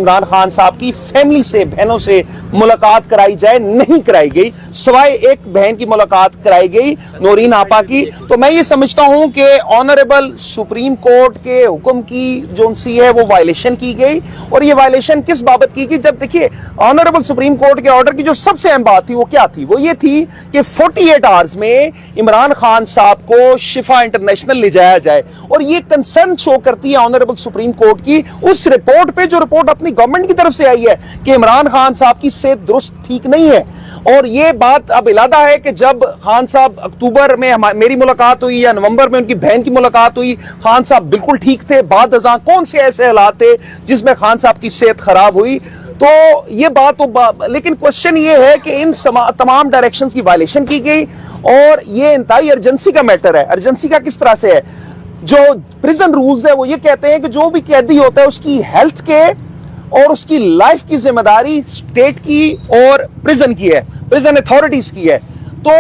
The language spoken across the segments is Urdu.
عمران خان صاحب کی فیملی سے بہنوں سے ملاقات کرائی جائے نہیں کرائی گئی، سوائے ایک بہن کی ملاقات کرائی گئی نورین آپا کی۔ تو میں یہ سمجھتا ہوں کہ آنریبل سپریم کورٹ کے حکم کی جو سی ہے وہ وائلیشن کی گئی، اور یہ وائلیشن کس بابت کی گئی؟ جب دیکھیے آنریبل سپریم کورٹ کے آرڈر کی جو سب سے اہم بات تھی وہ کیا تھی؟ وہ یہ تھی کہ 48 آورز میں عمران خان صاحب کو شفا انٹرنیشنل لے جایا جائے، اور یہ کنسرن شو کرتی ہے آنریبل سپریم کورٹ کی اس رپورٹ پہ جو رپورٹ اپنی گورنمنٹ کی طرف سے آئی ہے کہ عمران خان صاحب کی صحت درست ٹھیک نہیں ہے۔ اور یہ بات اب علادہ ہے کہ جب خان صاحب اکتوبر میں میری ملاقات ہوئی یا نومبر میں ان کی بہن کی ملاقات ہوئی، خان صاحب بالکل ٹھیک تھے، بعد ازاں کون سے ایسے حالات تھے جس میں خان صاحب کی صحت خراب ہوئی؟ تو یہ بات تو لیکن کوشچن یہ ہے کہ ان تمام ڈائریکشنز کی وائلیشن کی گئی، اور یہ انتہائی ارجنسی کا میٹر ہے۔ ارجنسی کا کس طرح سے ہے؟ جو پریزن رولز ہے وہ یہ کہتے ہیں کہ جو بھی قیدی ہوتا ہے اس کی ہیلتھ کے اور اس کی لائف کی ذمہ داری اسٹیٹ کی اور پریزن کی ہے، پریزن اتھارٹیز کی ہے۔ تو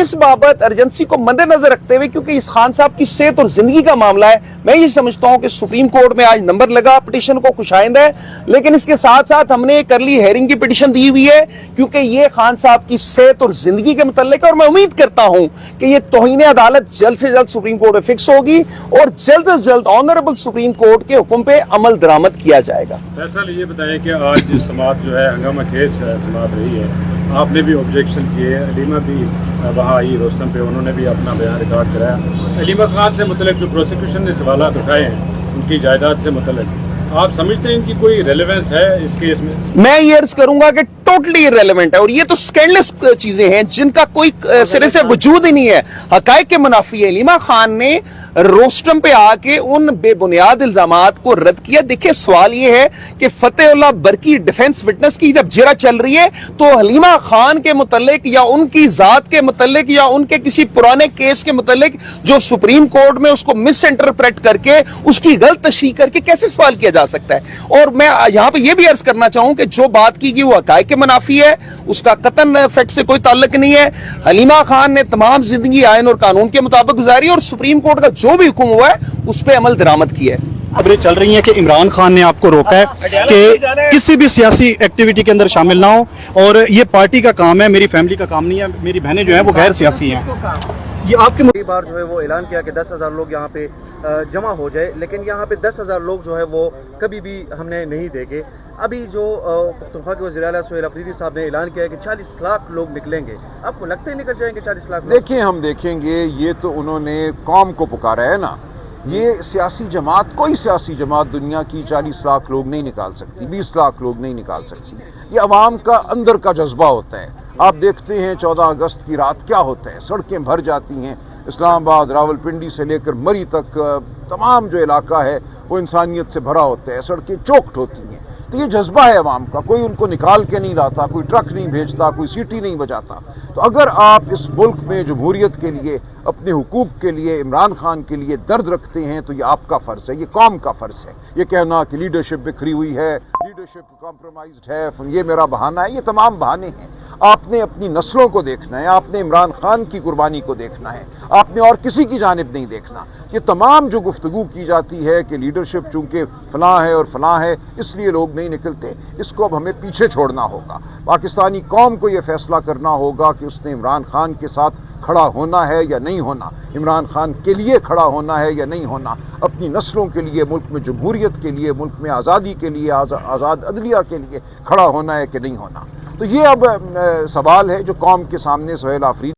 اس بابت ارجنسی کو مد نظر رکھتے ہوئے، کیونکہ اس خان صاحب کی صحت اور زندگی کا معاملہ ہے، میں یہ سمجھتا ہوں کہ سپریم کورٹ میں آج نمبر لگا، پٹیشن کو خوشائند ہے، لیکن اس کے ساتھ ساتھ ہم نے کرلی ہیئرنگ کی پٹیشن دی ہوئی ہے، کیونکہ یہ خان صاحب کی صحت اور زندگی کے متعلق ہے، اور میں امید کرتا ہوں کہ یہ توہین عدالت جلد سے جلد سپریم کورٹ میں فکس ہوگی اور جلد از جلد آنریبل سپریم کورٹ کے حکم پہ عمل درآمد کیا جائے گا۔ فیصل یہ بتائیں کہ آج سماعت جو ہے ہنگامہ خیز سماعت رہی ہے، آپ نے بھی آبجیکشن کیے، علیمہ بھی وہاں آئی روستم پہ، انہوں نے بھی اپنا بیان ریکارڈ کرایا۔ علیمہ خان سے متعلق جو پروسیکیوشن نے سوالات اٹھائے ہیں ان کی جائیداد سے متعلق، آپ سمجھتے ہیں ان کی کوئی ریلیونس ہے اس کیس میں؟ میں یہ عرض کروں گا کہ ٹوٹلی irrelevant ہے، اور یہ تو سکینڈلس چیزیں ہیں جن کا کوئی سرے سے وجود ہی نہیں ہے، حقائق کے منافی ہے۔ علیمہ خان نے روسٹم پہ آ کے ان بے بنیاد الزامات کو رد کیا۔ دیکھیں سوال یہ ہے کہ فتح اللہ برکی ڈیفنس وٹنس کی جب جرہ چل رہی ہے تو حلیمہ خان کے متعلق یا ان کی ذات کے متعلق یا ان کے کسی پرانے کیس کے متعلق جو سپریم کورٹ میں اس کو مس انٹرپریٹ کر کے اس کی غلط تشریح کر کے کیسے سوال کیا جا سکتا ہے؟ اور میں یہاں پہ یہ بھی عرض کرنا چاہوں کہ جو بات کی گئی وہ حقائق کے منافی ہے، اس کا قطعاً فیکٹ سے کوئی تعلق نہیں ہے۔ حلیمہ خان نے تمام زندگی آئین اور قانون کے مطابق گزاری، اور سپریم کورٹ کا جو بھی حکم ہوا ہے اس پہ عمل درآمد کیا ہے۔ خبریں چل رہی ہیں کہ عمران خان نے آپ کو روکا ہے کہ کسی بھی سیاسی ایکٹیویٹی کے اندر شامل نہ ہو، اور یہ پارٹی کا کام ہے، میری فیملی کا کام نہیں ہے، میری بہنیں جو ہیں وہ غیر سیاسی ہیں۔ یہ آپ کے کئی بار جو ہے وہ اعلان کیا کہ 10,000 لوگ یہاں پہ جمع ہو جائے، لیکن یہاں پہ 10,000 لوگ جو ہے وہ کبھی بھی ہم نے نہیں دیکھے۔ ابھی جو پختونخوا کے وزیر اعلیٰ سہیل افریدی صاحب نے اعلان کیا ہے کہ 40 لاکھ لوگ نکلیں گے، آپ کو لگتا ہے نکل جائیں گے 40 لاکھ لوگ؟ دیکھیں ہم دیکھیں گے، یہ تو انہوں نے قوم کو پکارا ہے نا، یہ سیاسی جماعت، کوئی سیاسی جماعت دنیا کی 40 لاکھ لوگ نہیں نکال سکتی، 20 لاکھ لوگ نہیں نکال سکتی۔ یہ عوام کا اندر کا جذبہ ہوتا ہے۔ آپ دیکھتے ہیں 14 اگست کی رات کیا ہوتا ہے، سڑکیں بھر جاتی ہیں، اسلام آباد، راولپنڈی سے لے کر مری تک تمام جو علاقہ ہے وہ انسانیت سے بھرا ہوتا ہے، سڑکیں چوکٹ ہوتی ہیں۔ تو یہ جذبہ ہے عوام کا، کوئی ان کو نکال کے نہیں لاتا، کوئی ٹرک نہیں بھیجتا، کوئی سیٹی نہیں بجاتا۔ تو اگر آپ اس ملک میں جمہوریت کے لیے، اپنے حقوق کے لیے، عمران خان کے لیے درد رکھتے ہیں تو یہ آپ کا فرض ہے، یہ قوم کا فرض ہے۔ یہ کہنا کہ لیڈرشپ بکھری ہوئی ہے، لیڈرشپ کمپرومائزڈ ہے، یہ میرا بہانہ ہے، یہ تمام بہانے ہیں۔ آپ نے اپنی نسلوں کو دیکھنا ہے، آپ نے عمران خان کی قربانی کو دیکھنا ہے، آپ نے اور کسی کی جانب نہیں دیکھنا۔ یہ تمام جو گفتگو کی جاتی ہے کہ لیڈرشپ چونکہ فلاں ہے اور فلاں ہے اس لیے لوگ نہیں نکلتے، اس کو اب ہمیں پیچھے چھوڑنا ہوگا۔ پاکستانی قوم کو یہ فیصلہ کرنا ہوگا کہ اس نے عمران خان کے ساتھ کھڑا ہونا ہے یا نہیں ہونا، عمران خان کے لیے کھڑا ہونا ہے یا نہیں ہونا، اپنی نسلوں کے لیے، ملک میں جمہوریت کے لیے، ملک میں آزادی کے لیے، آزاد عدلیہ کے لیے کھڑا ہونا ہے کہ نہیں ہونا۔ تو یہ اب سوال ہے جو قوم کے سامنے سہیل افریدی